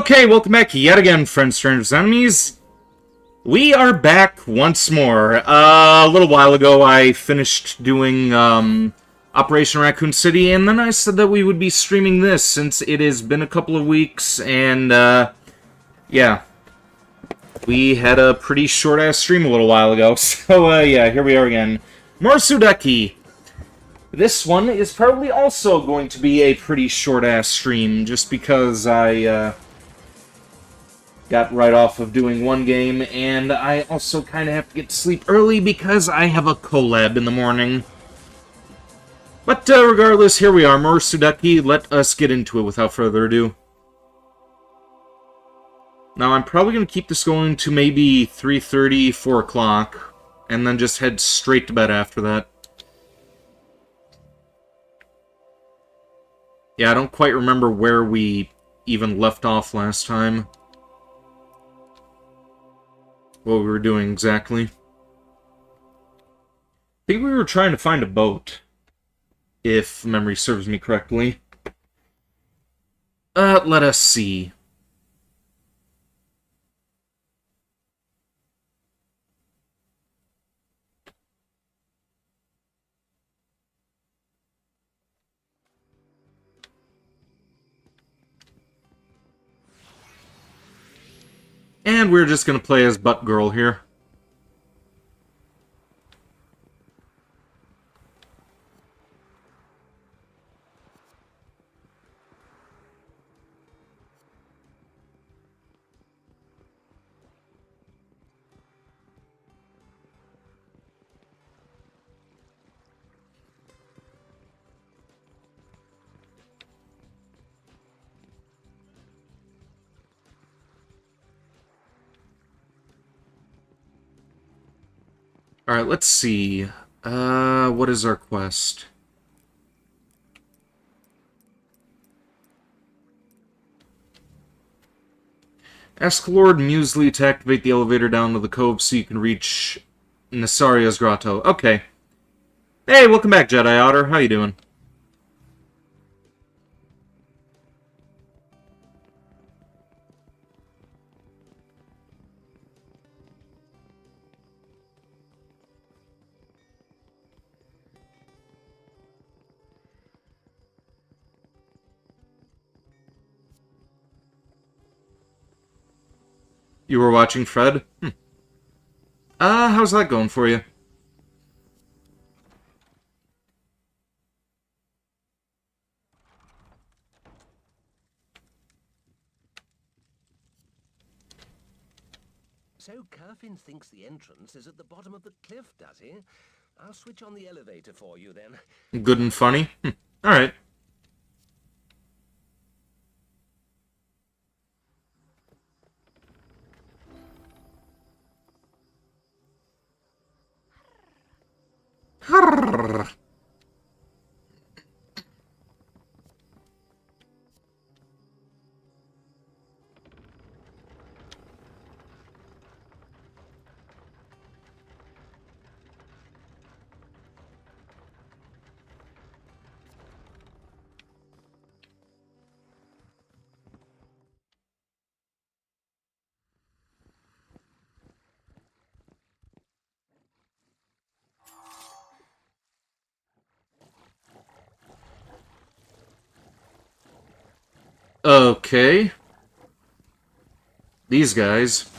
Okay, welcome back yet again, friends, strangers, enemies. We are back once more. A little while ago, I finished doing Operation Raccoon City, and then I said that we would be streaming this since it has been a couple of weeks, and yeah, we had a pretty short-ass stream a little while ago. So yeah, here we are again. More Sudeki. This one is probably also going to be a pretty short-ass stream, just because I got right off of doing one game, and I also kind of have to get to sleep early because I have a collab in the morning. But regardless, here we are, more Sudeki. Let us get into it without further ado. Now, I'm probably going to keep this going to maybe 3:30, 4 o'clock, and then just head straight to bed after that. Yeah, I don't quite remember where we even left off last time. What we were doing exactly. I think we were trying to find a boat, if memory serves me correctly. Let us see. And we're just gonna play as Butt Girl here. Alright, let's see. What is our quest? Ask Lord Muesli to activate the elevator down to the cove so you can reach Nasaria's grotto. Okay. Hey, welcome back, Jedi Otter. How you doing? You were watching Fred? How's that going for you? So Curfin thinks the entrance is at the bottom of the cliff, does he? I'll switch on the elevator for you, then. Good and funny? Alright. Okay. These guys.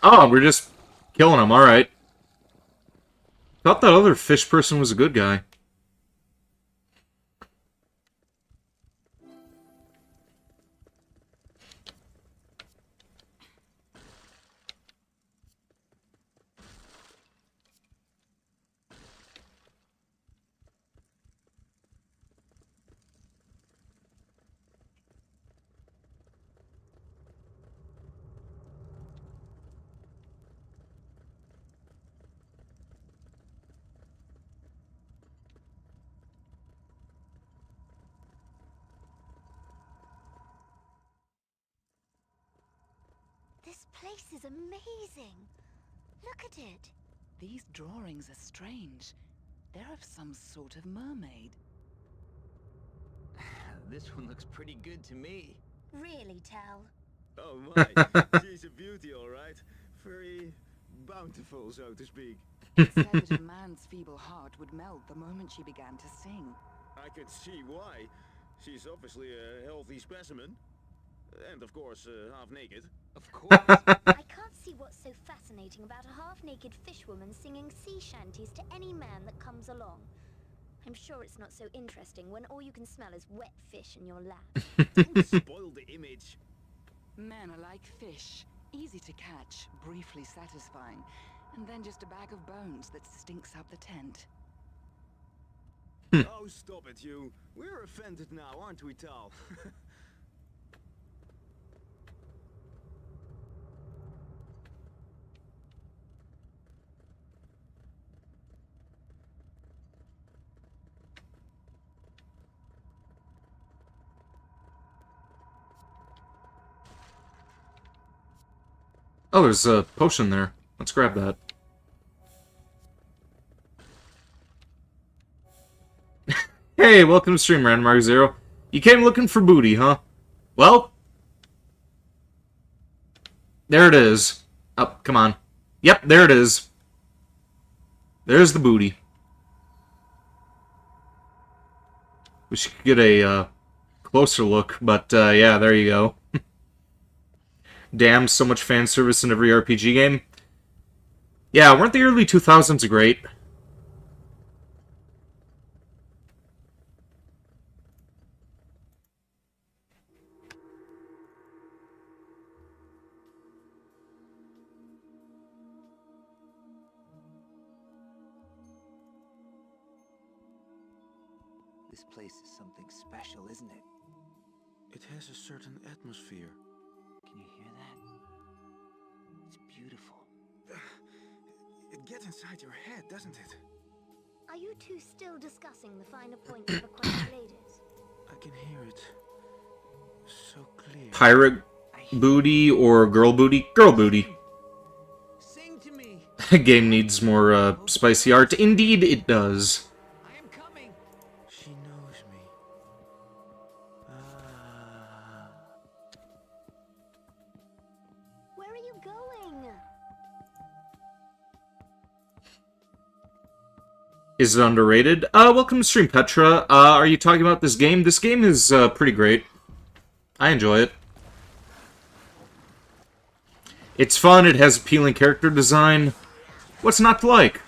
Oh, we're just killing them, alright. Thought that other fish person was a good guy. This place is amazing. Look at it. These drawings are strange. They're of some sort of mermaid. This one looks pretty good to me. Really, Tal? Oh my, she's a beauty, all right. Very bountiful, so to speak. It said that a man's feeble heart would melt the moment she began to sing. I can see why. She's obviously a healthy specimen. And of course, half naked. Of course. I can't see what's so fascinating about a half-naked fishwoman singing sea shanties to any man that comes along. I'm sure it's not so interesting when all you can smell is wet fish in your lap. Don't spoil the image. Men are like fish, easy to catch, briefly satisfying, and then just a bag of bones that stinks up the tent. Oh, stop it, you. We're offended now, aren't we, Tal? Oh, there's a potion there. Let's grab that. Hey, welcome to stream, Ranmark Zero. You came looking for booty, huh? Well, there it is. Oh, come on. Yep, there it is. There's the booty. Wish you could get a closer look, but yeah, there you go. Damn, so much fan service in every RPG game. Yeah, weren't the early 2000s great? This place is something special, isn't it? It has a certain atmosphere. Can you hear that? It's beautiful. It gets inside your head, doesn't it? Are you two still discussing the finer points of aquatic ladies? I can hear it. So clear. Pirate booty or girl booty? Girl booty. Sing to me. Game needs more spicy art. Indeed, it does. I am coming. She knows me. Where are you going? Is it underrated? Welcome to stream, Petra. Are you talking about this game? This game is pretty great. I enjoy it. It's fun, it has appealing character design. What's not to like?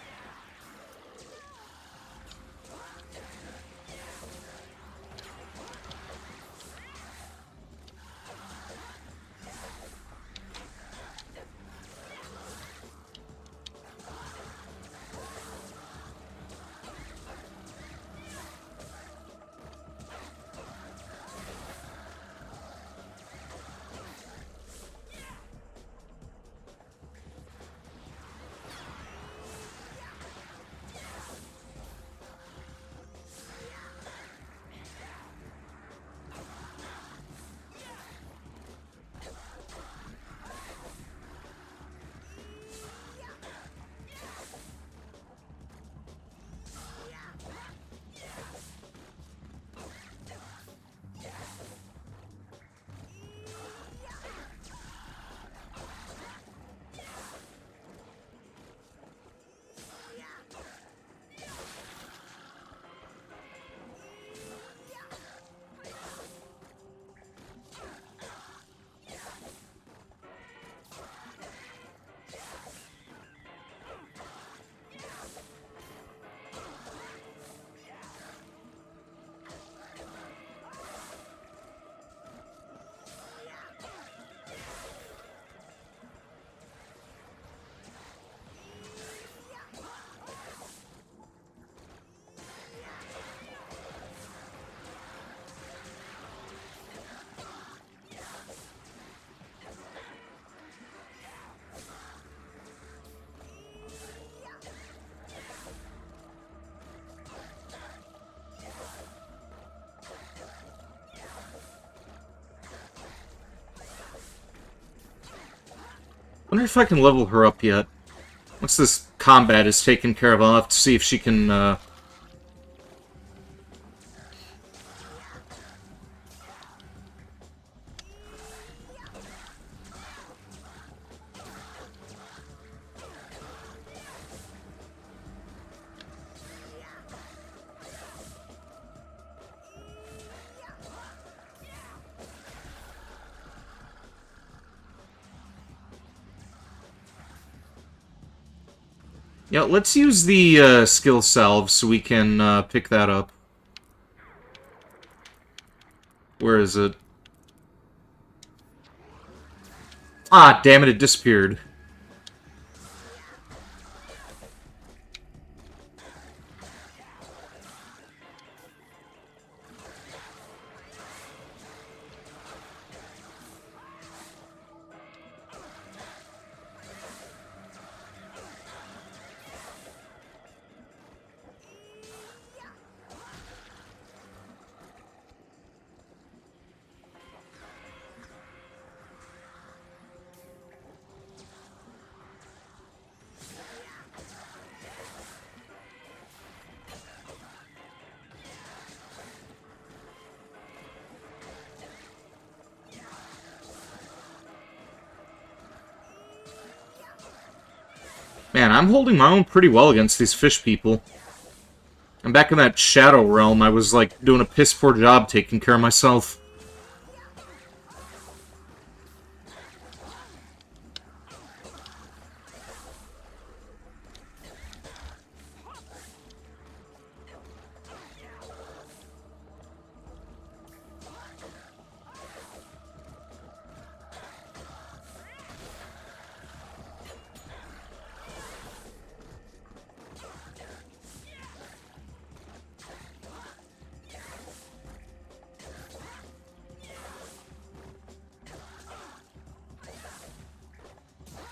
Wonder if I can level her up yet. Once this combat is taken care of, I'll have to see if she can, Yeah, let's use the skill salve so we can pick that up. Where is it? Ah, damn it, it disappeared. Man, I'm holding my own pretty well against these fish people. And back in that Shadow Realm, I was, like, doing a piss-poor job taking care of myself.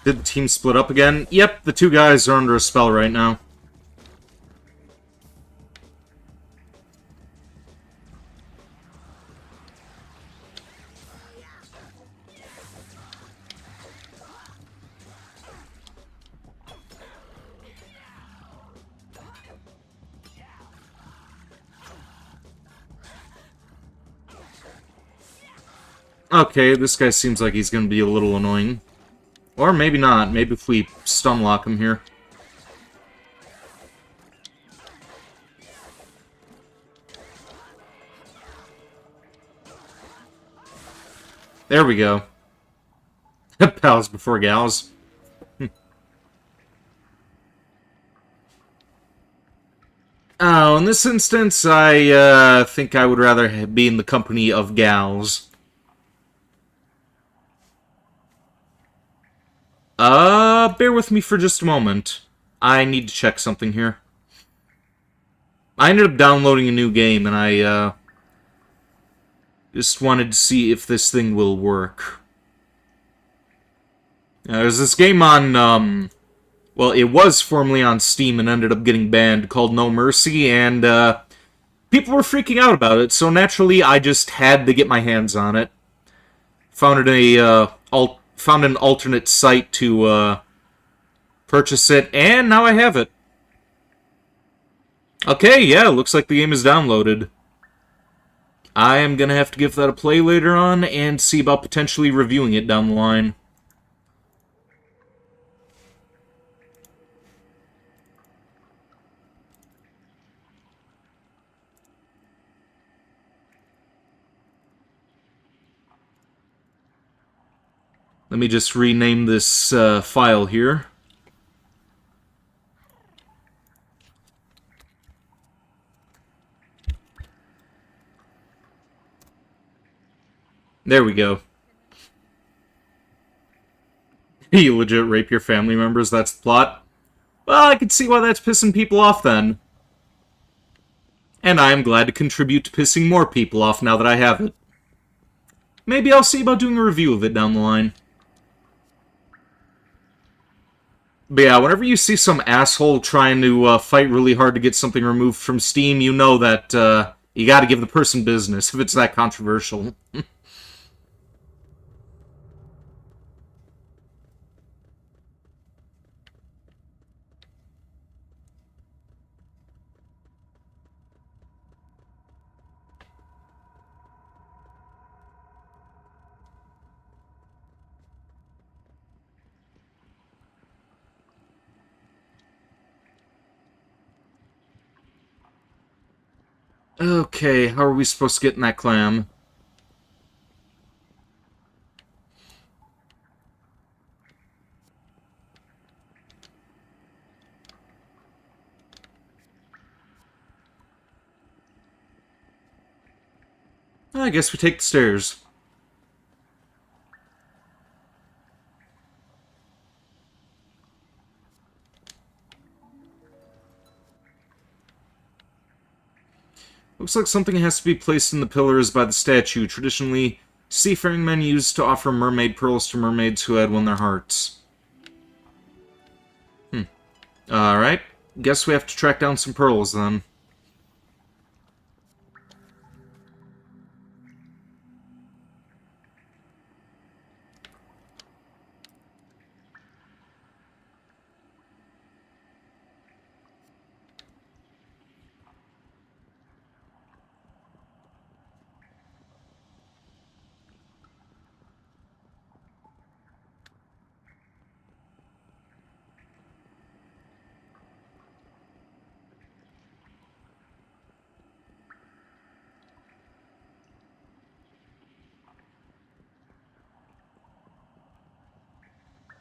Did the team split up again? Yep, the two guys are under a spell right now. Okay, this guy seems like he's gonna be a little annoying. Or maybe not. Maybe if we stun lock him here. There we go. Pals before gals. Oh, in this instance, I think I would rather be in the company of gals. Bear with me for just a moment. I need to check something here. I ended up downloading a new game, and I, just wanted to see if this thing will work. There's this game on, well, it was formerly on Steam and ended up getting banned, called No Mercy, and, people were freaking out about it, so naturally I just had to get my hands on it. Found an alternate site to, purchase it, and now I have it. Okay, yeah, looks like the game is downloaded. I am gonna have to give that a play later on and see about potentially reviewing it down the line. Let me just rename this file here. There we go. You legit rape your family members, that's the plot? Well, I can see why that's pissing people off then. And I am glad to contribute to pissing more people off now that I have it. Maybe I'll see about doing a review of it down the line. But yeah, whenever you see some asshole trying to fight really hard to get something removed from Steam, you know that you gotta give the person business if it's that controversial. Okay, how are we supposed to get in that clam? I guess we take the stairs. Looks like something has to be placed in the pillars by the statue. Traditionally, seafaring men used to offer mermaid pearls to mermaids who had won their hearts. Alright. Guess we have to track down some pearls, then.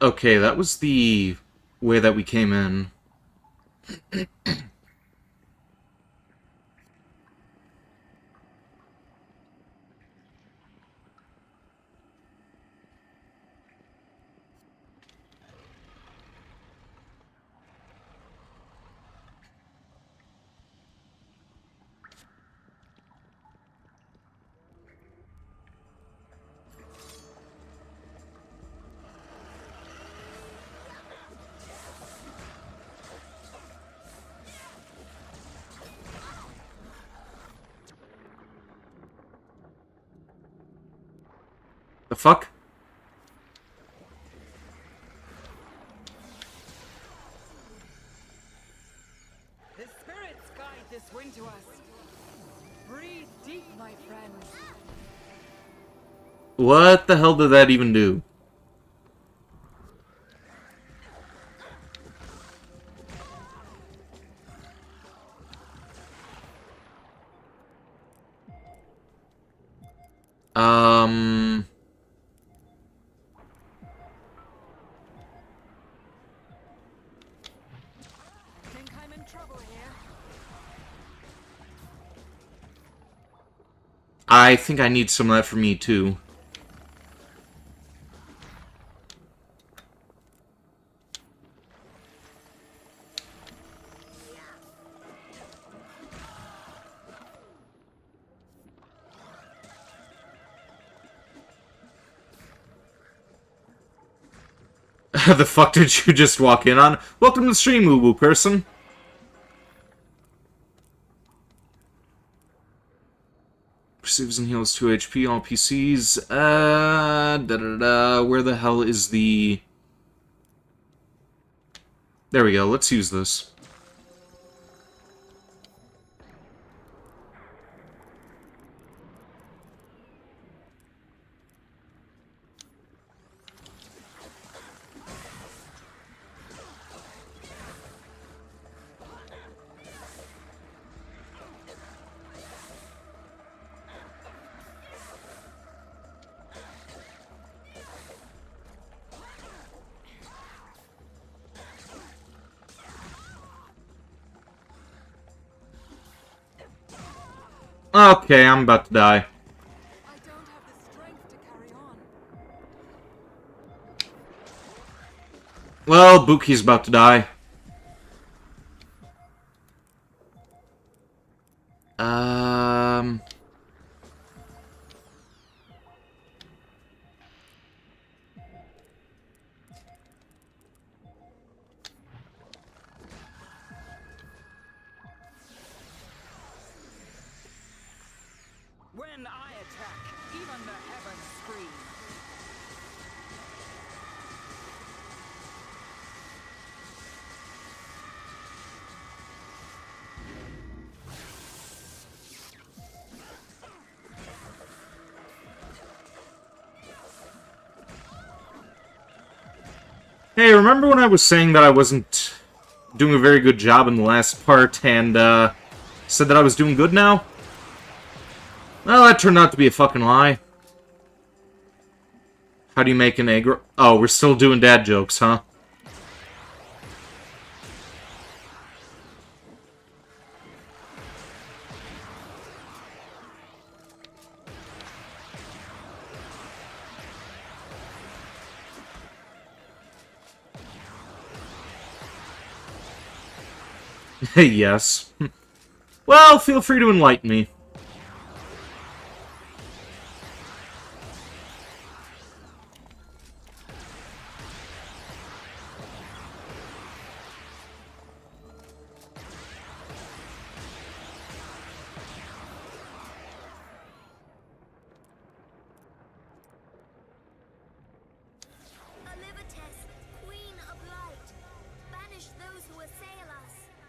Okay, that was the way that we came in. The fuck? The spirits guide this wind to us. Breathe deep, my friends. What the hell did that even do? Think I'm in trouble here? I think I need some of that for me, too. The fuck did you just walk in on? Welcome to the stream, woo-woo person. Perceives and heals 2 HP, all PCs. Where the hell is the... There we go, let's use this. Okay, I'm about to die. I don't have the strength to carry on. Well, Buki's about to die. When I attack, even the heavens scream. Hey, remember when I was saying that I wasn't doing a very good job in the last part and, said that I was doing good now? Well, that turned out to be a fucking lie. How do you make an egg? Oh, we're still doing dad jokes, huh? Yes. Well, feel free to enlighten me.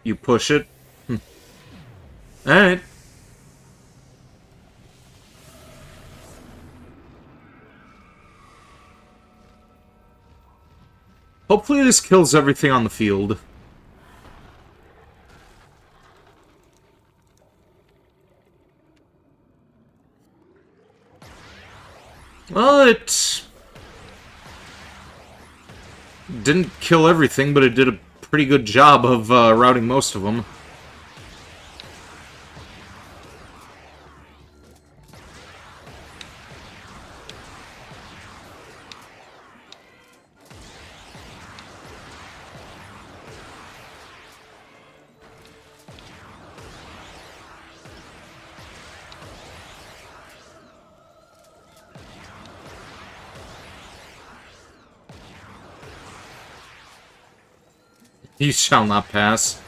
You push it? Alright. Hopefully this kills everything on the field. Well, it didn't kill everything, but it did a pretty good job of routing most of them. You shall not pass.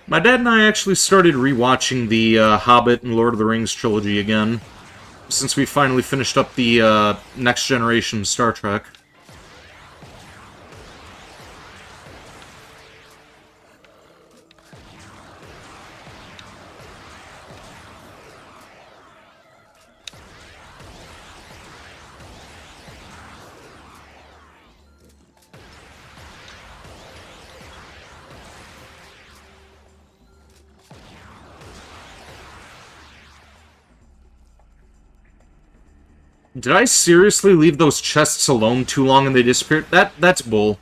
My dad and I actually started rewatching the Hobbit and Lord of the Rings trilogy again, since we finally finished up the Next Generation Star Trek. Did I seriously leave those chests alone too long and they disappeared? That's bull.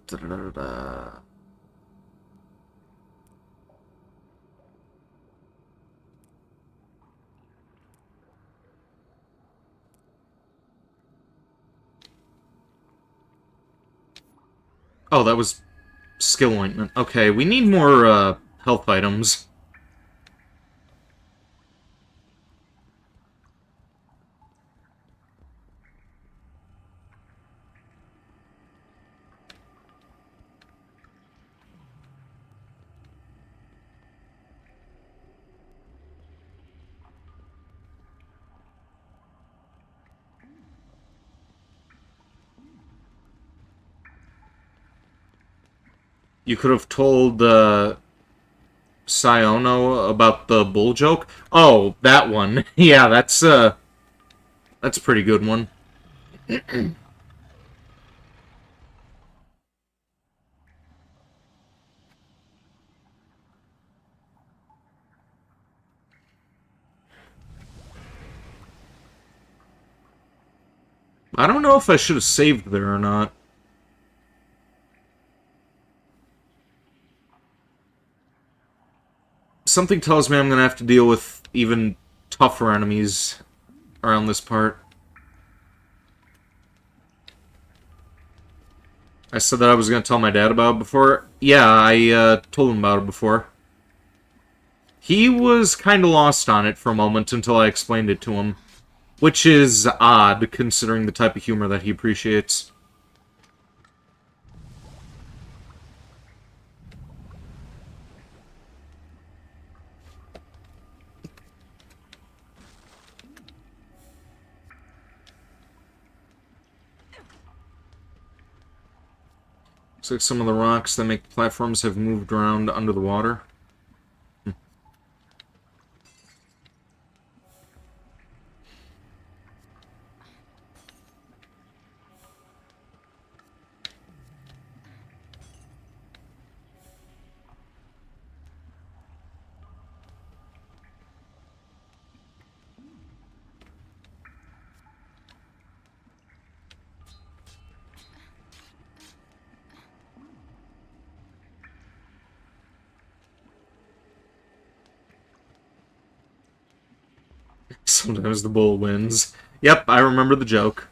Da-da-da-da. Oh, that was skill ointment. Okay, we need more, health items. You could have told, Siono about the bull joke. Oh, that one. Yeah, that's a pretty good one. I don't know if I should have saved there or not. Something tells me I'm gonna have to deal with even tougher enemies around this part. I said that I was gonna tell my dad about it before. Yeah, I told him about it before. He was kinda lost on it for a moment until I explained it to him. Which is odd, considering the type of humor that he appreciates. Looks like some of the rocks that make the platforms have moved around under the water. Sometimes the bull wins. Yep, I remember the joke.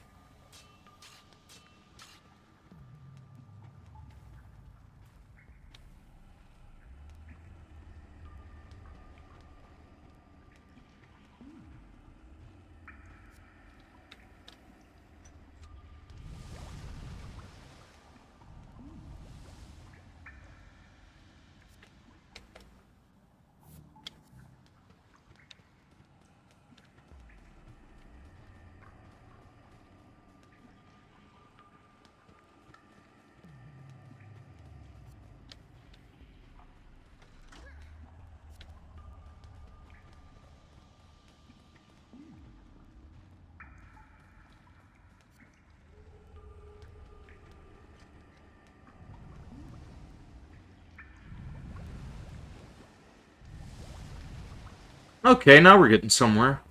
Okay, now we're getting somewhere.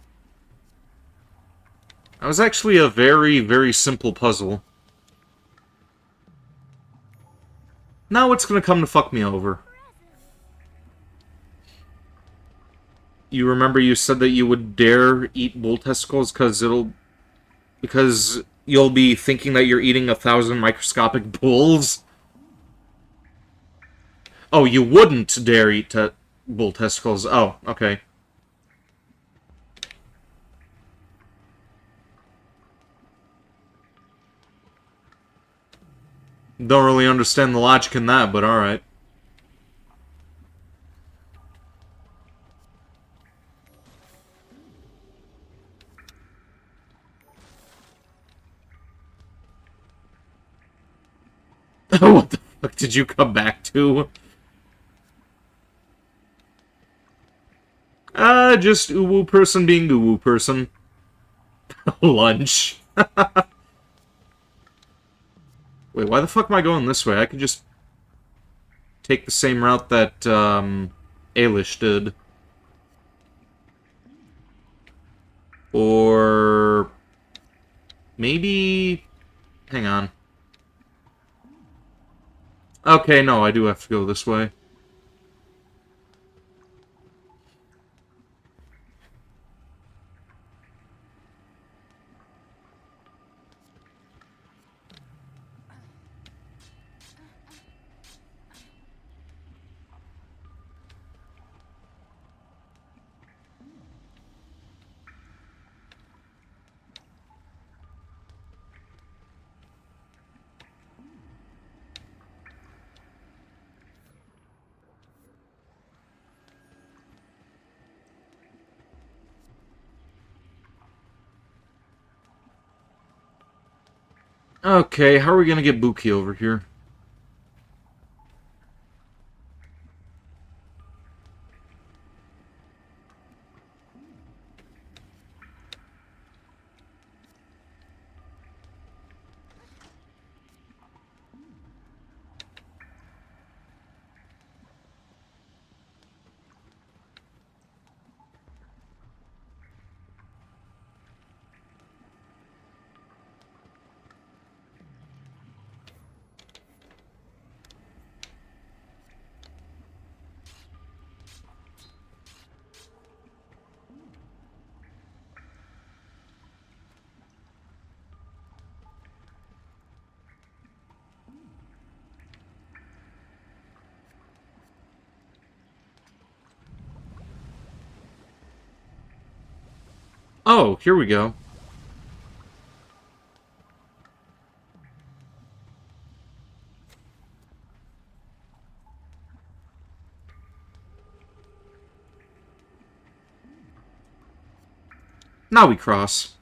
That was actually a very, very simple puzzle. Now it's gonna come to fuck me over. You remember you said that you would dare eat bull testicles because you'll be thinking that you're eating 1,000 microscopic bulls? Oh, you wouldn't dare eat bull testicles. Oh, okay. Don't really understand the logic in that, but alright. What the fuck did you come back to? Just uwu person being uwu person. Lunch. Wait, why the fuck am I going this way? I could just take the same route that, Ailish did. Or... maybe... hang on. Okay, no, I do have to go this way. Okay, how are we gonna get Buki over here? Oh, here we go. Now we cross.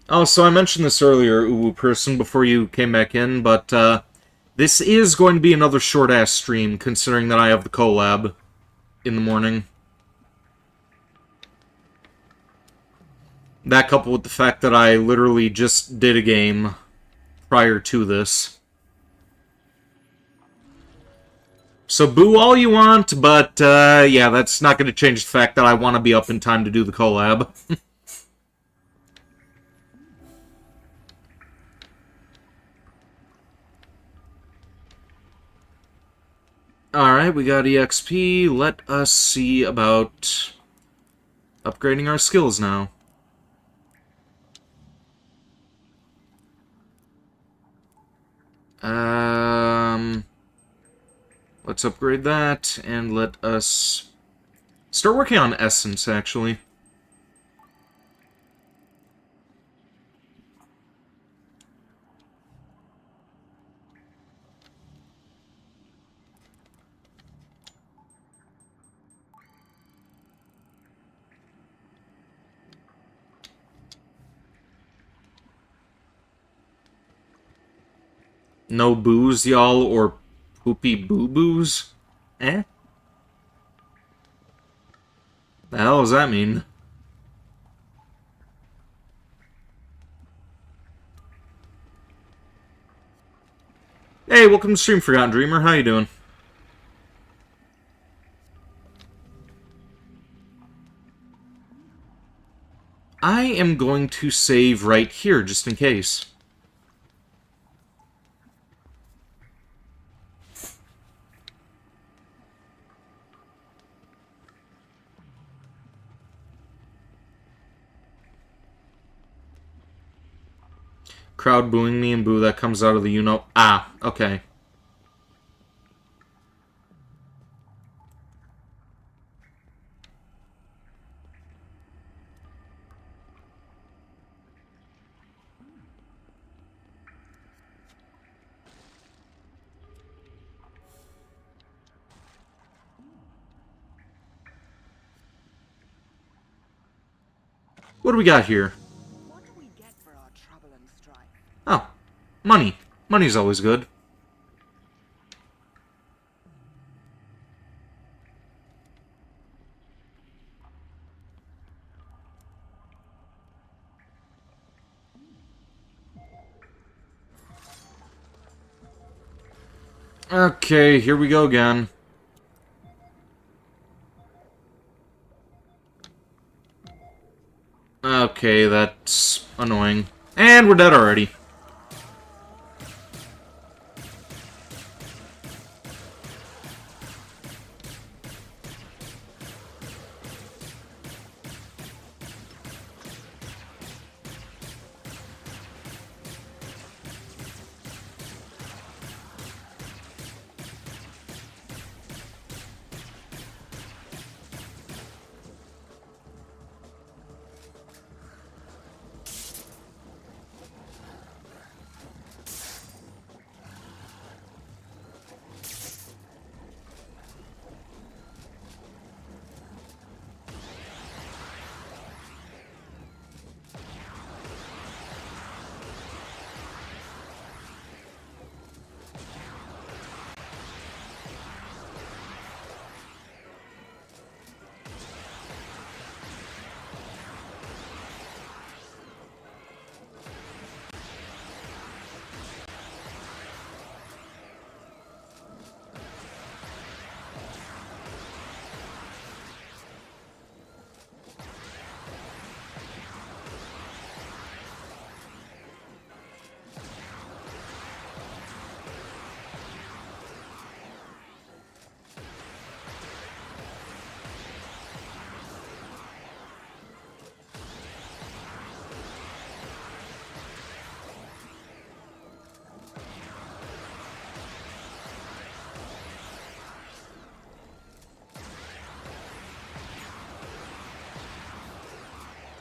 Oh, so I mentioned this earlier, Uwu person, before you came back in, but this is going to be another short-ass stream, considering that I have the collab in the morning. That coupled with the fact that I literally just did a game prior to this. So boo all you want, but yeah, that's not going to change the fact that I want to be up in time to do the collab. Alright, we got EXP. Let us see about upgrading our skills now. Let's upgrade that, and let us start working on Essence, actually. No booze, y'all, or poopy boo-boos? Eh? The hell does that mean? Hey, welcome to stream, Forgotten Dreamer. How you doing? I am going to save right here, just in case. Crowd booing me and boo, that comes out of the you-know... Ah, okay. What do we got here? What do we get for our trouble and strife? Oh, money. Money's always good. Okay, here we go again. Okay, that's annoying. And we're dead already.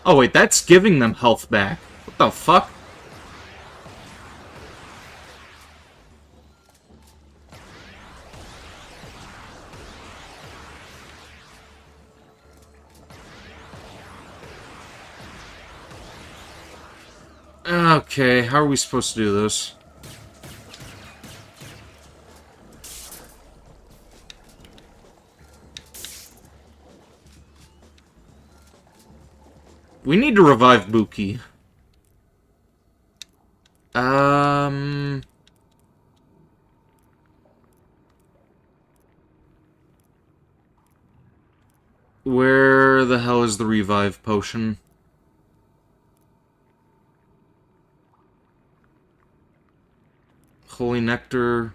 Oh wait, that's giving them health back. What the fuck? Okay, how are we supposed to do this? We need to revive Buki. Where the hell is the revive potion? Holy Nectar.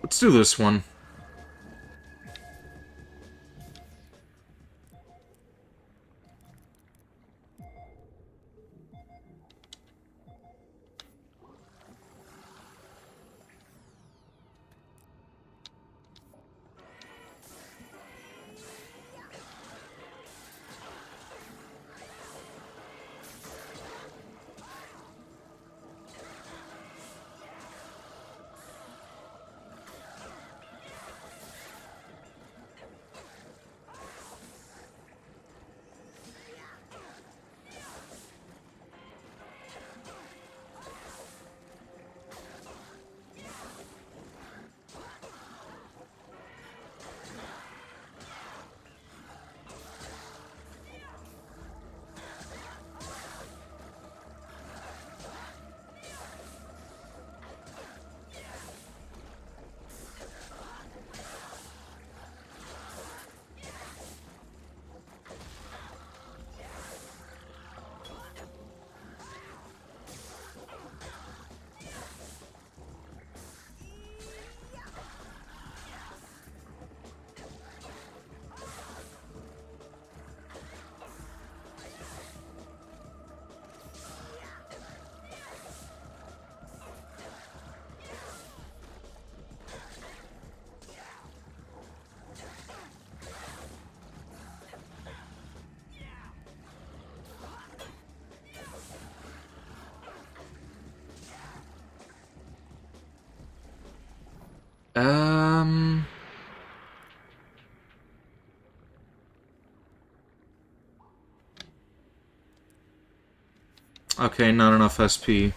Let's do this one. Okay, not enough SP.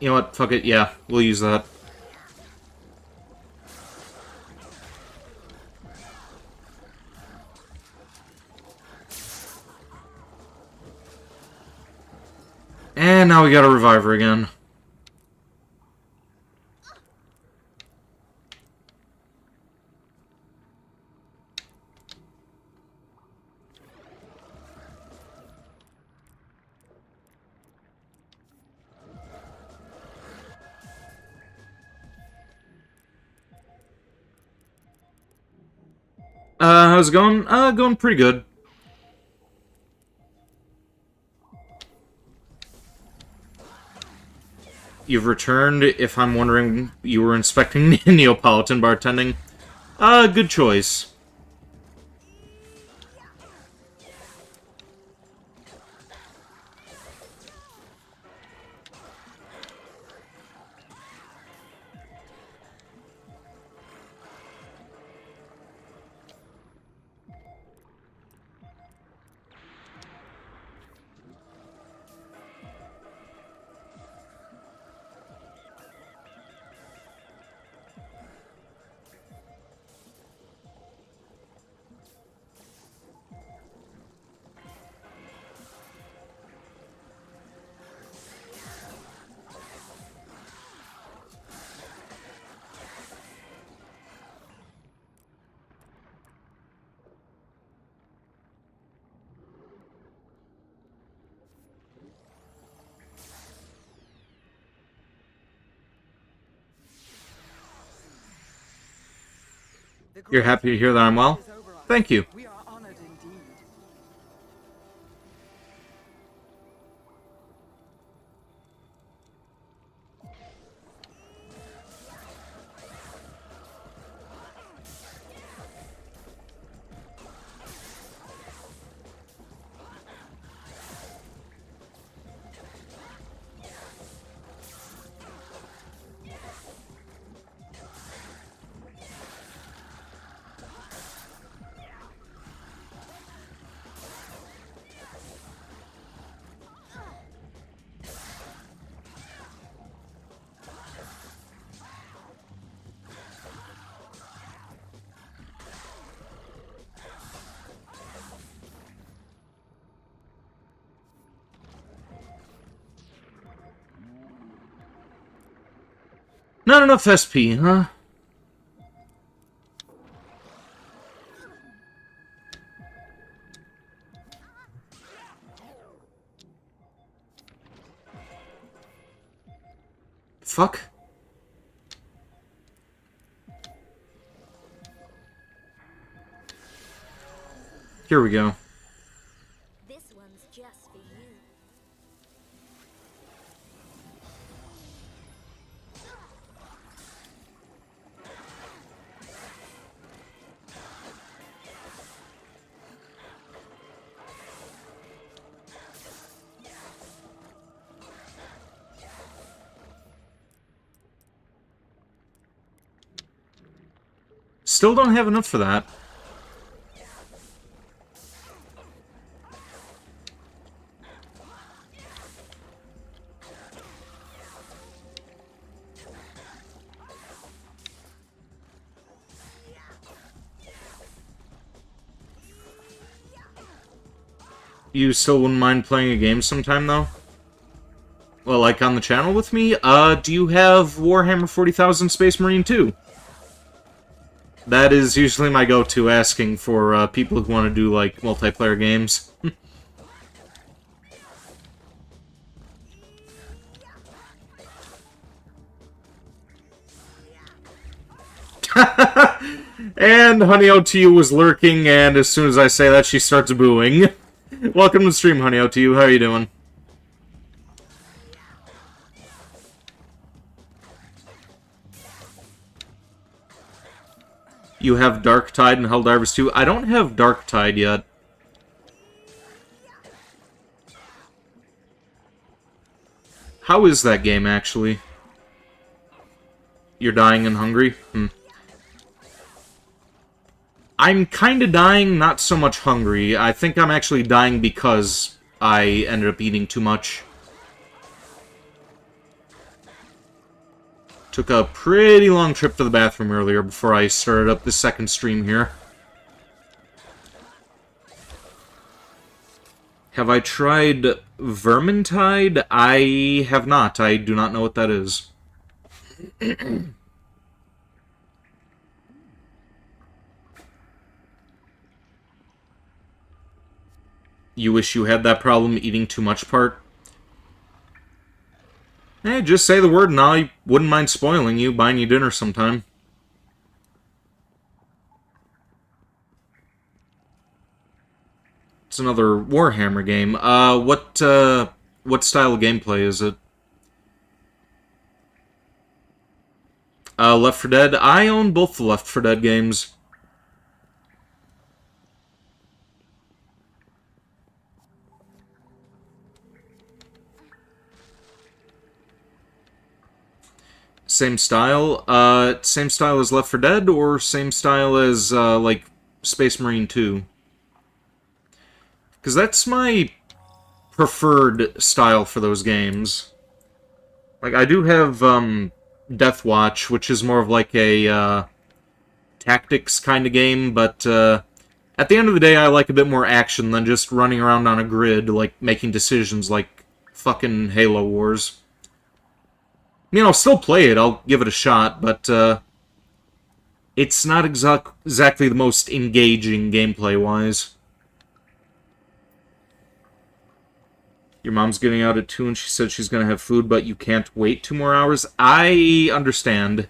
You know what? Fuck it. Yeah, we'll use that. And now we got a reviver again. How's it going? Going pretty good. You've returned. If I'm wondering, you were inspecting Neapolitan bartending. Good choice. You're happy to hear that I'm well? Thank you. We are honored indeed. Not enough SP, huh? Fuck. Here we go. This one's just for you. Still don't have enough for that. You still wouldn't mind playing a game sometime, though? Well, like on the channel with me? Do you have Warhammer 40,000 Space Marine 2? That is usually my go-to, asking for people who want to do, like, multiplayer games. And Honey OTU was lurking, and as soon as I say that, she starts booing. Welcome to the stream, Honey OTU. How are you doing? You have Dark Tide and Helldivers 2? I don't have Dark Tide yet. How is that game, actually? You're dying and hungry? I'm kinda dying, not so much hungry. I think I'm actually dying because I ended up eating too much. Took a pretty long trip to the bathroom earlier before I started up the second stream here. Have I tried Vermintide? I have not. I do not know what that is. You wish you had that problem eating too much part? Hey, just say the word and I wouldn't mind spoiling you, buying you dinner sometime. It's another Warhammer game. What style of gameplay is it? Left 4 Dead? I own both the Left 4 Dead games. Same style? Same style as Left 4 Dead, or same style as, like, Space Marine 2? Because that's my preferred style for those games. Like, I do have, Death Watch, which is more of like a, tactics kind of game, but, at the end of the day, I like a bit more action than just running around on a grid, like, making decisions like fucking Halo Wars. I mean, I'll still play it, I'll give it a shot, but, it's not exactly the most engaging gameplay-wise. Your mom's getting out at 2 and she said she's gonna have food, but you can't wait 2 more hours? I understand.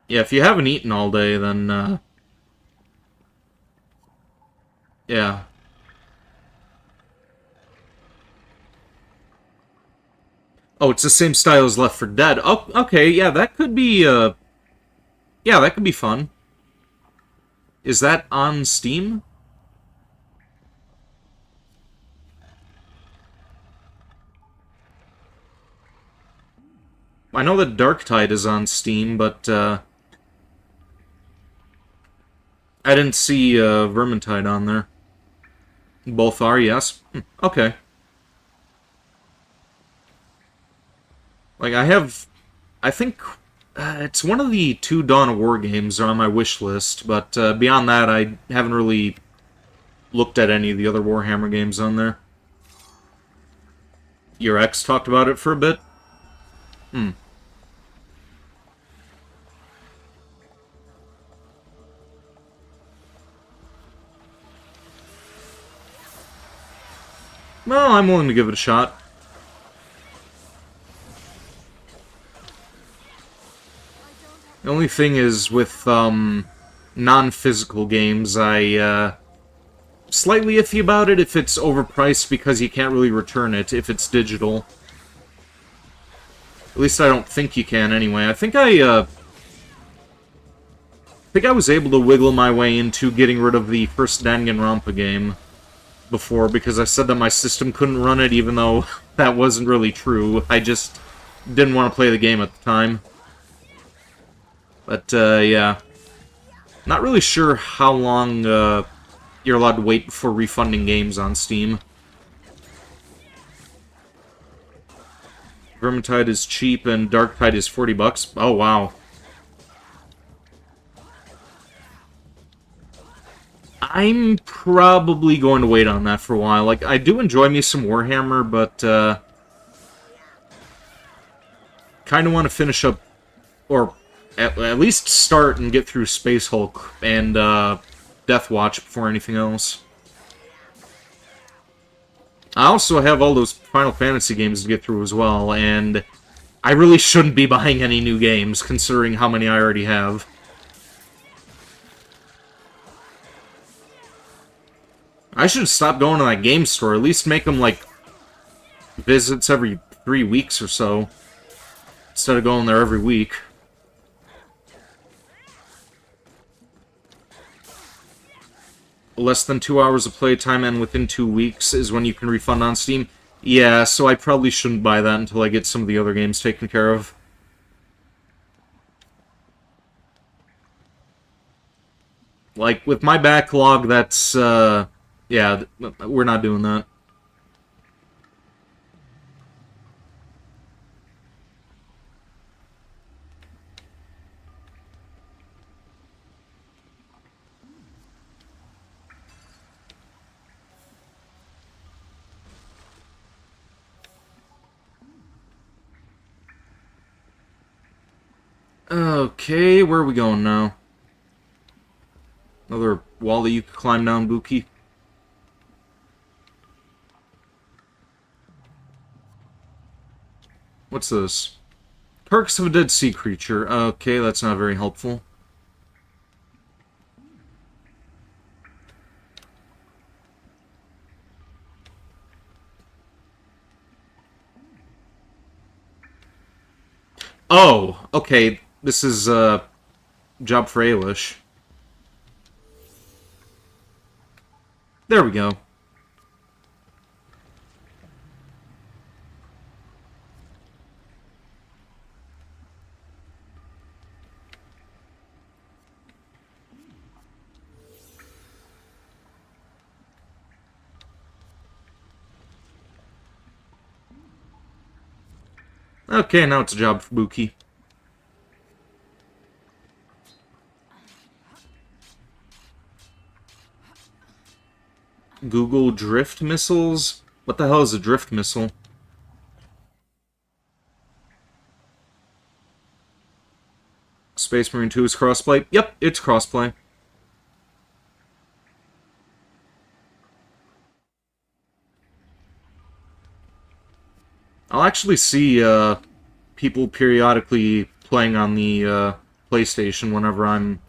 Yeah, if you haven't eaten all day, then, yeah. Oh, it's the same style as Left 4 Dead. Oh, okay, yeah, that could be, yeah, that could be fun. Is that on Steam? I know that Darktide is on Steam, but, I didn't see, Vermintide on there. Both are, yes? Okay. Like, I think it's one of the 2 Dawn of War games are on my wish list, but beyond that, I haven't really looked at any of the other Warhammer games on there. Your ex talked about it for a bit? Well, I'm willing to give it a shot. The only thing is, with, non-physical games, slightly iffy about it if it's overpriced because you can't really return it if it's digital. At least I don't think you can, anyway. I think I was able to wiggle my way into getting rid of the first Danganronpa game before, because I said that my system couldn't run it, even though that wasn't really true. I just didn't want to play the game at the time. But, yeah. Not really sure how long, you're allowed to wait before refunding games on Steam. Vermintide is cheap and Darktide is $40. Oh, wow. I'm probably going to wait on that for a while. Like, I do enjoy me some Warhammer, but, kind of want to finish up, or at least start and get through Space Hulk and, Death Watch before anything else. I also have all those Final Fantasy games to get through as well, and I really shouldn't be buying any new games, considering how many I already have. I should stop going to that game store, at least make them, like, visits every 3 weeks or so, instead of going there every week. Less than 2 hours of playtime and within 2 weeks is when you can refund on Steam. Yeah, so I probably shouldn't buy that until I get some of the other games taken care of. Like, with my backlog, that's, yeah, we're not doing that. Okay, where are we going now? Another wall that you could climb down, Buki? What's this? Perks of a dead sea creature. Okay, that's not very helpful. Oh, okay. This is a job for Ailish. There we go. Okay, now it's a job for Buki. Google drift missiles? What the hell is a drift missile? Space Marine 2 is crossplay? Yep, it's crossplay. I'll actually see people periodically playing on the PlayStation whenever I'm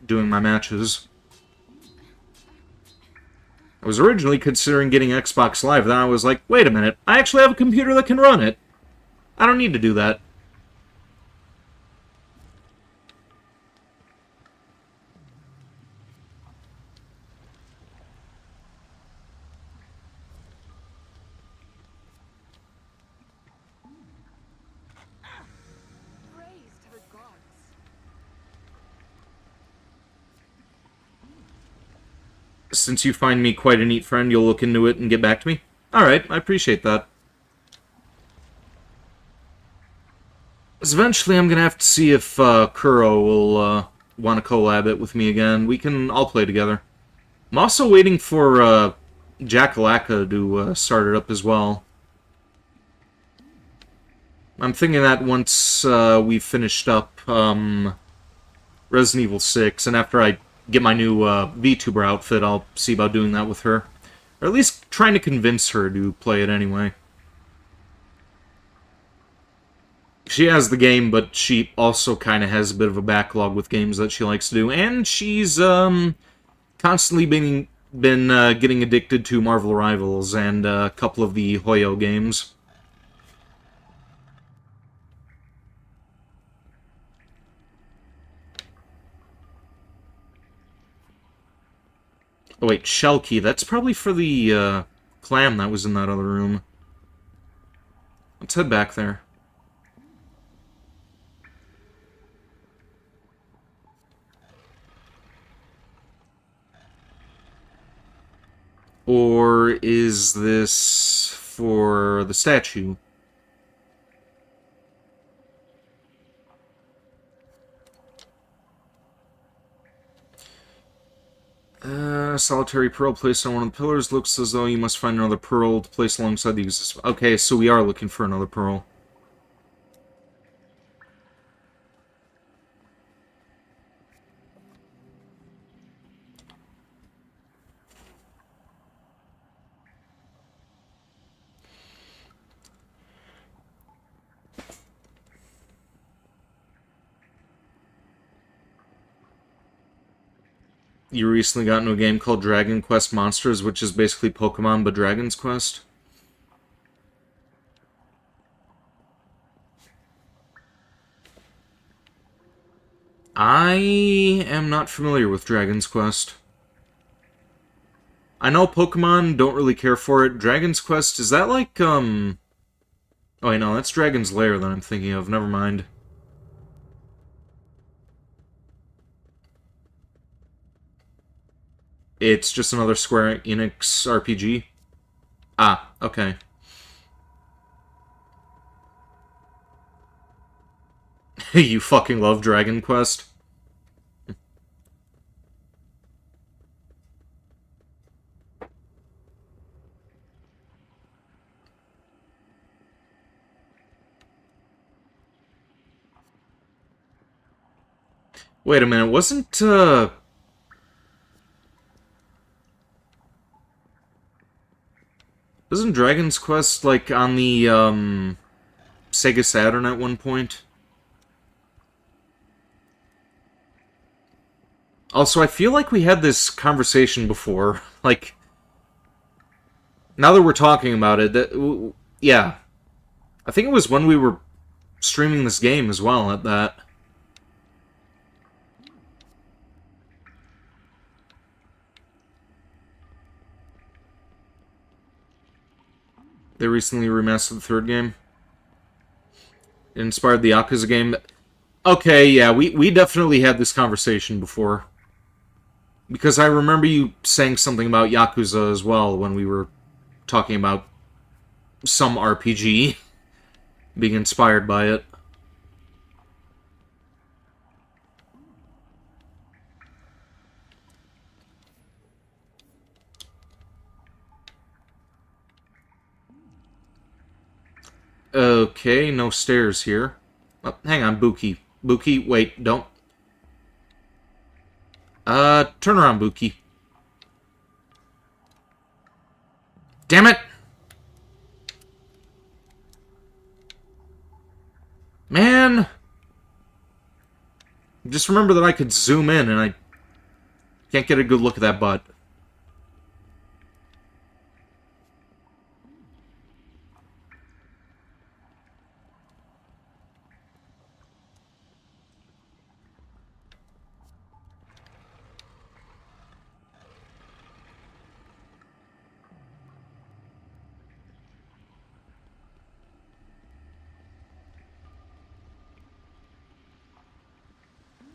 doing my matches. I was originally considering getting Xbox Live, then I was like, wait a minute, I actually have a computer that can run it. I don't need to do that. Praise to the gods. Since you find me quite a neat friend, you'll look into it and get back to me? Alright, I appreciate that. So eventually I'm gonna have to see if Kuro will want to collab it with me again. We can all play together. I'm also waiting for Jackalaka to start it up as well. I'm thinking that once we've finished up Resident Evil 6, and after I get my new VTuber outfit, I'll see about doing that with her. Or at least trying to convince her to play it anyway. She has the game, but she also kind of has a bit of a backlog with games that she likes to do. And she's constantly been getting addicted to Marvel Rivals and a couple of the Hoyo games. Oh wait, Shell Key. That's probably for the clam that was in that other room. Let's head back there. Or is this for the statue? Solitary pearl placed on one of the pillars. Looks as though you must find another pearl to place alongside the existing. Okay, so we are looking for another pearl. You recently got into a game called Dragon Quest Monsters, which is basically Pokemon but Dragon's Quest. I am not familiar with Dragon's Quest. I know Pokemon, don't really care for it. Dragon's Quest, is that like, Oh wait, no, that's Dragon's Lair that I'm thinking of. Never mind. It's just another Square Enix RPG? Ah, okay. You fucking love Dragon Quest? Wait a minute, wasn't Dragon's Quest, like, on the, Sega Saturn at one point? Also, I feel like we had this conversation before. Like, now that we're talking about it, yeah. I think it was when we were streaming this game as well at that. They recently remastered the third game. It inspired the Yakuza game. Okay, yeah, we definitely had this conversation before. Because I remember you saying something about Yakuza as well when we were talking about some RPG being inspired by it. Okay, no stairs here. Oh, hang on, Buki. Buki, wait, don't. Turn around, Buki. Damn it! Man! just remember that I could zoom in, and I can't get a good look at that butt.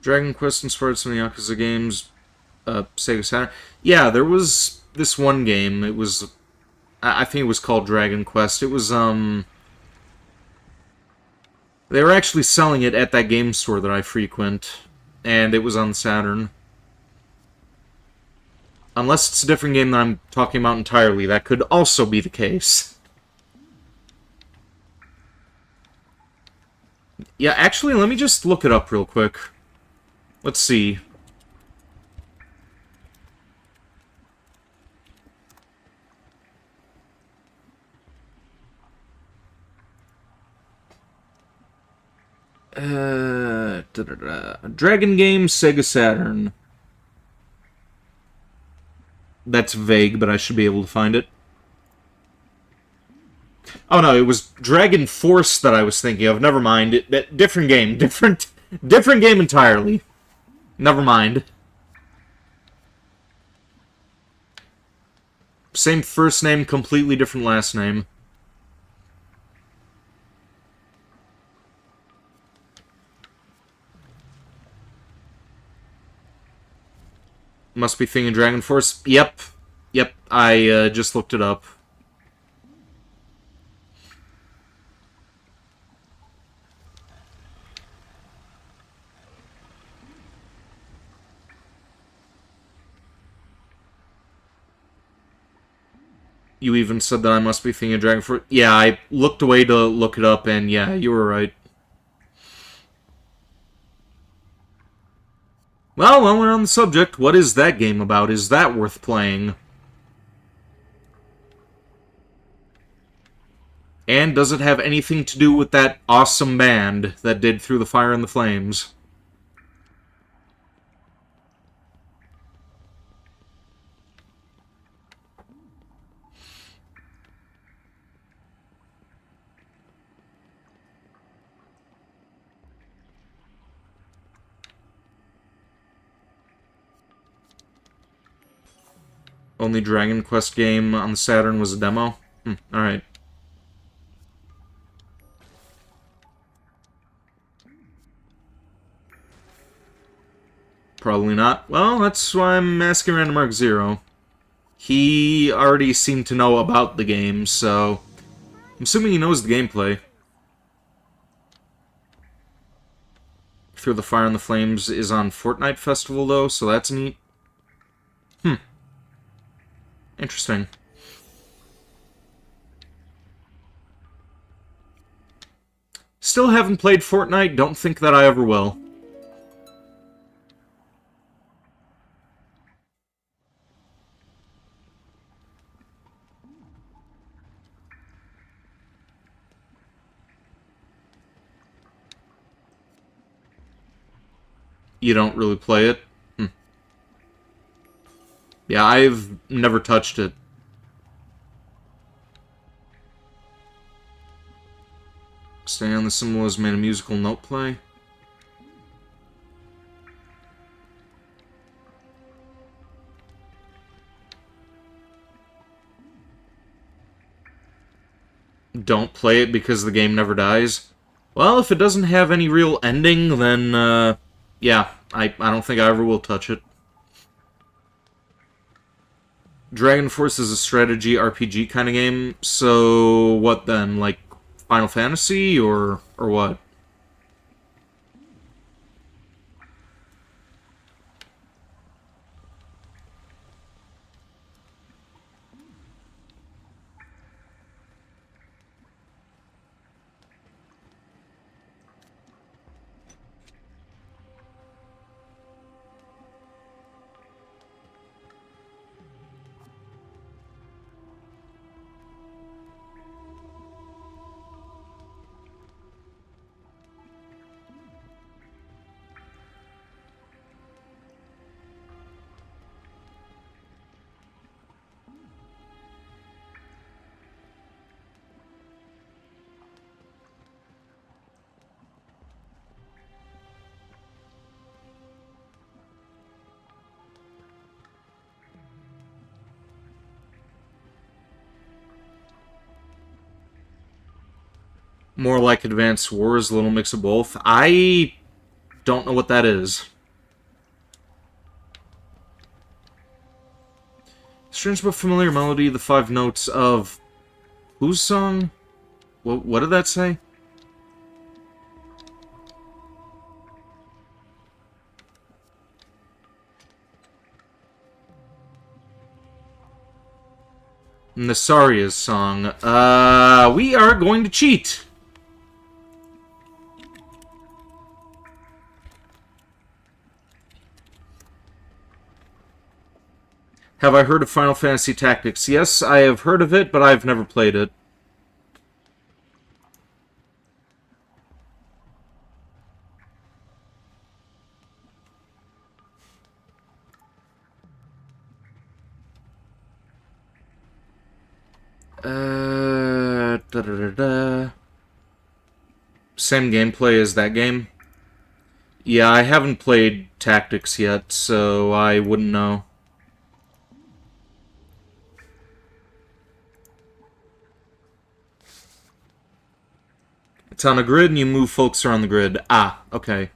Dragon Quest inspired some of the Yakuza games. Sega Saturn. Yeah, there was this one game. It was... I think it was called Dragon Quest. It was, They were actually selling it at that game store that I frequent. And it was on Saturn. Unless it's a different game that I'm talking about entirely. That could also be the case. Yeah, actually, let me just look it up real quick. Let's see. Dragon game, Sega Saturn. That's vague, but I should be able to find it. Oh no, it was Dragon Force that I was thinking of. Never mind. Different game. Different game entirely. Never mind. Same first name, completely different last name. Must be thinking Dragon Force. Yep. Yep, I just looked it up. You even said that I must be thinking Dragon Force. Yeah, I looked away to look it up, and yeah, you were right. Well, while we're on the subject, what is that game about? Is that worth playing? And does it have anything to do with that awesome band that did Through the Fire and the Flames? Only Dragon Quest game on the Saturn was a demo? Alright. Probably not. Well, that's why I'm asking Random Mark Zero. He already seemed to know about the game, so... I'm assuming he knows the gameplay. Through the Fire and the Flames is on Fortnite Festival, though, so that's neat. Interesting. Still haven't played Fortnite, don't think that I ever will. You don't really play it? Yeah, I've never touched it. Stay on the symbol has made a musical note play. Don't play it because the game never dies. Well, if it doesn't have any real ending, then, yeah, I don't think I ever will touch it. Dragon Force is a strategy RPG kind of game, so what then? Like Final Fantasy, or what? More like Advanced Wars, a little mix of both. I don't know what that is. Strange but familiar melody, the 5 notes of... whose song? What did that say? Nasaria's song. We are going to cheat. Have I heard of Final Fantasy Tactics? Yes, I have heard of it, but I've never played it. Same gameplay as that game? Yeah, I haven't played Tactics yet, so I wouldn't know. It's on a grid and you move folks around the grid. Ah, okay.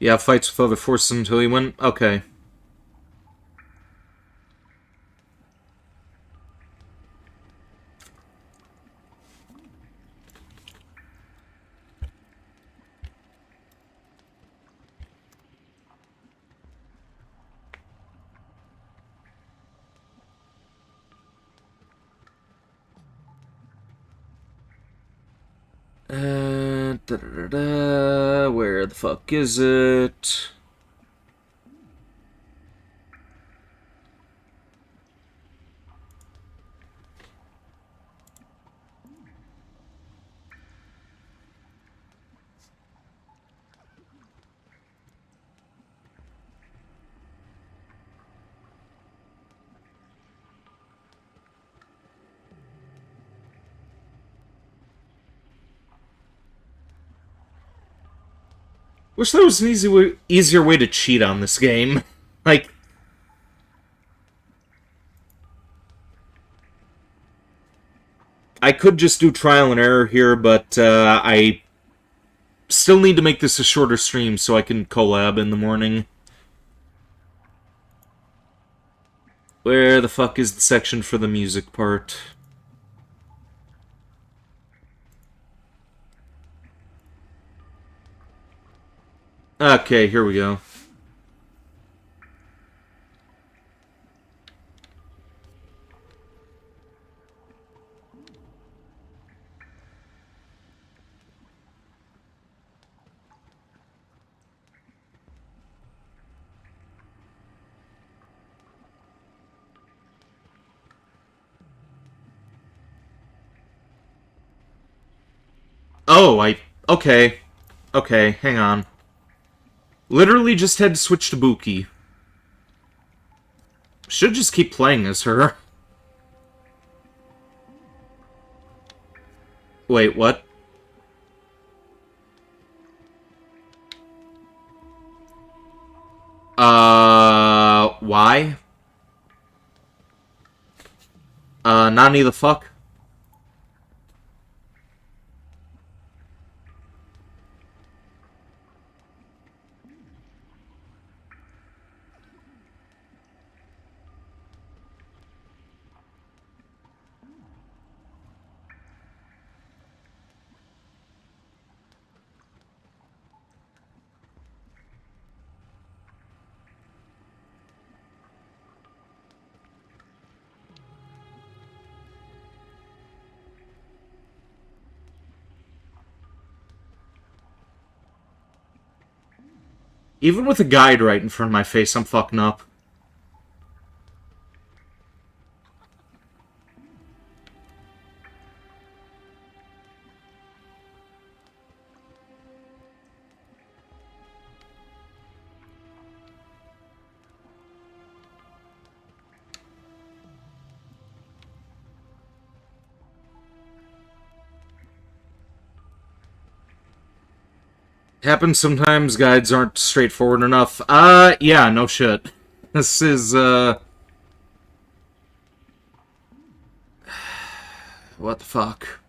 Yeah, fights with other forces until you win. Okay. Where the fuck is it? Wish there was an easier way to cheat on this game. Like... I could just do trial and error here, but I still need to make this a shorter stream so I can collab in the morning. Where the fuck is the section for the music part? Okay, here we go. Oh, okay. Okay, hang on. Literally just had to switch to Buki. Should just keep playing as her. Wait, what? Why? Nani the fuck? Even with a guide right in front of my face, I'm fucking up. Happens sometimes, guides aren't straightforward enough. Yeah, no shit. This is, what the fuck?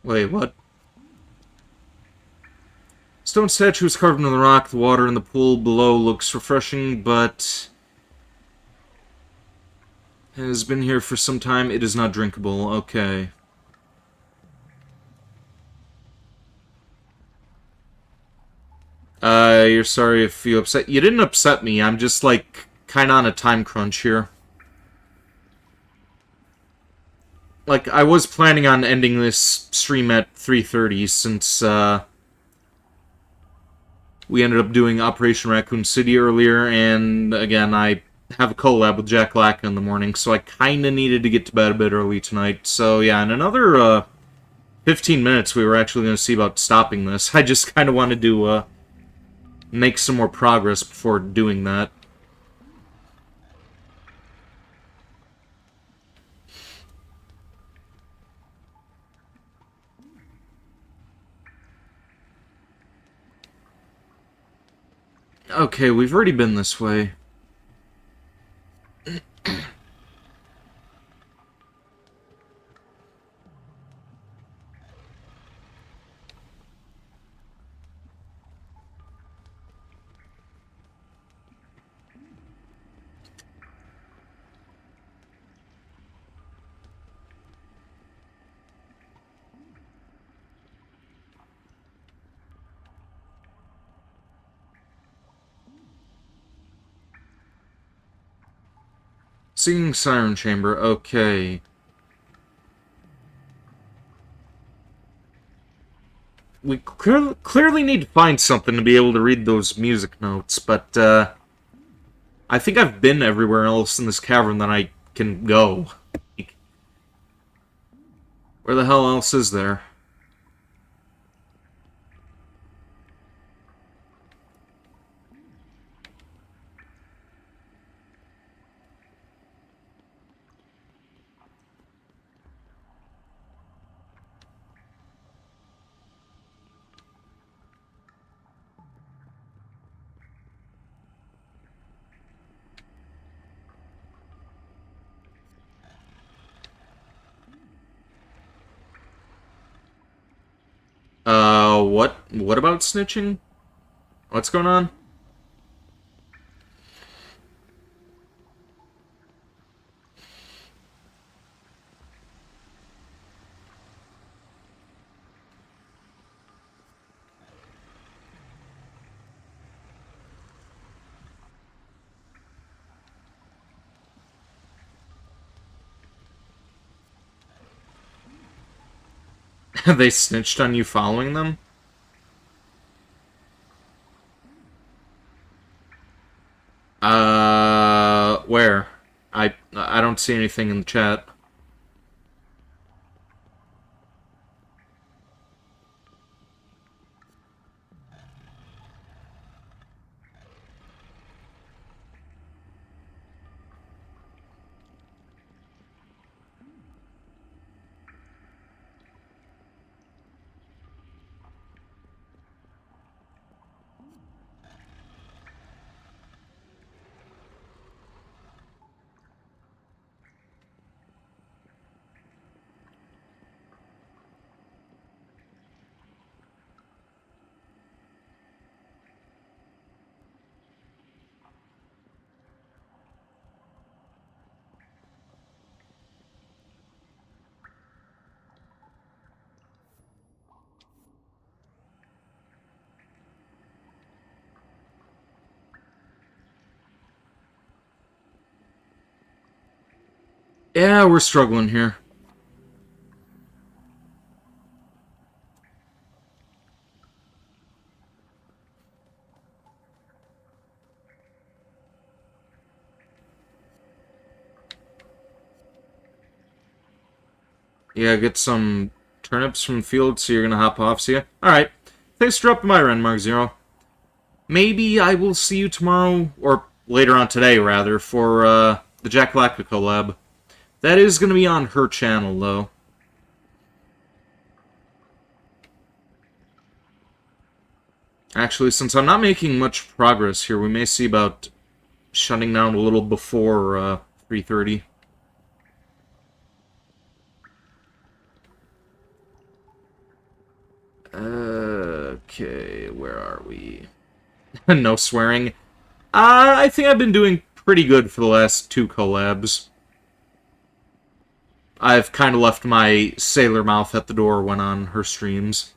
Wait, what? Stone statue is carved into the rock. The water in the pool below looks refreshing, but has been here for some time. It is not drinkable. Okay. You're sorry if you upset... You didn't upset me. I'm just, like, kind of on a time crunch here. Like, I was planning on ending this stream at 3:30 since, we ended up doing Operation Raccoon City earlier, and again, I have a collab with Jack Lacka in the morning, so I kinda needed to get to bed a bit early tonight. So yeah, in another, 15 minutes we were actually gonna see about stopping this. I just kinda wanted to, make some more progress before doing that. Okay, we've already been this way. Singing Siren Chamber, okay. We clearly need to find something to be able to read those music notes, but, I think I've been everywhere else in this cavern that I can go. Where the hell else is there? What about snitching? What's going on? They snitched on you following them? Where? I don't see anything in the chat. Yeah, we're struggling here. Yeah, get some turnips from the field, so you're gonna hop off, see ya? Alright. Thanks for dropping by, Ren Mark Zero. Maybe I will see you tomorrow, or later on today, rather, for the Jack Lacka collab. That is gonna be on her channel, though. Actually, since I'm not making much progress here, we may see about shutting down a little before 3:30. Okay, where are we? No swearing. I think I've been doing pretty good for the last 2 collabs. I've kind of left my sailor mouth at the door when on her streams.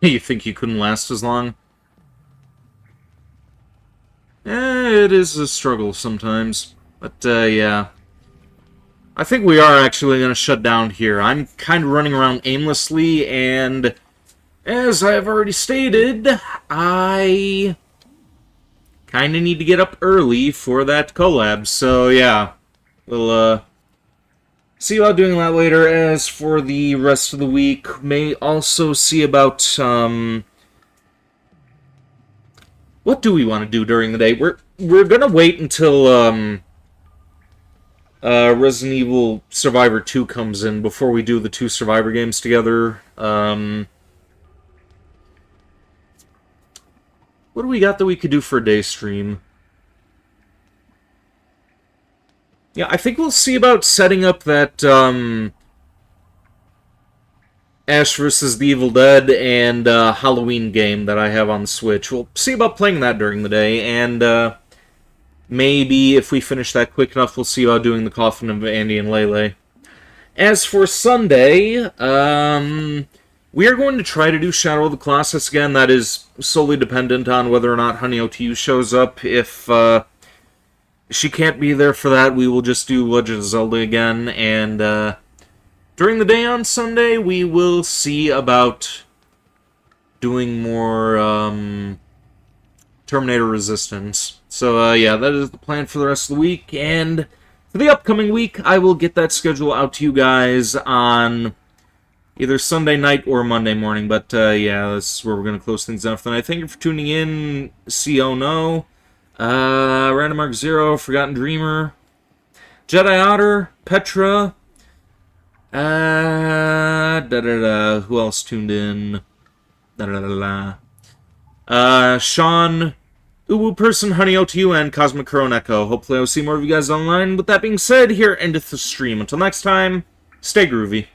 You think you couldn't last as long? It is a struggle sometimes. But, yeah. I think we are actually going to shut down here. I'm kind of running around aimlessly, and as I've already stated, I kind of need to get up early for that collab. So, yeah. We'll, see about doing that later. As for the rest of the week, may also see about, what do we want to do during the day? We're gonna wait until, Resident Evil Survivor 2 comes in before we do the 2 Survivor games together. What do we got that we could do for a day stream? Yeah, I think we'll see about setting up that, Ash vs. the Evil Dead and, Halloween game that I have on the Switch. We'll see about playing that during the day, and, maybe if we finish that quick enough, we'll see about doing the Coffin of Andy and Lele. As for Sunday, we are going to try to do Shadow of the Colossus again. That is solely dependent on whether or not Honey OTU shows up. If, she can't be there for that, we will just do Legend of Zelda again, and during the day on Sunday, we will see about doing more Terminator Resistance. So, yeah, that is the plan for the rest of the week, and for the upcoming week, I will get that schedule out to you guys on either Sunday night or Monday morning, but, yeah, that's where we're going to close things off tonight. Thank you for tuning in, CO No. Random Mark Zero, Forgotten Dreamer, Jedi Otter, Petra, who else tuned in? Sean, Uwu Person, Honey OTU, and Cosmic Corona Echo. Hopefully I'll see more of you guys online. With that being said, here endeth the stream. Until next time, stay groovy.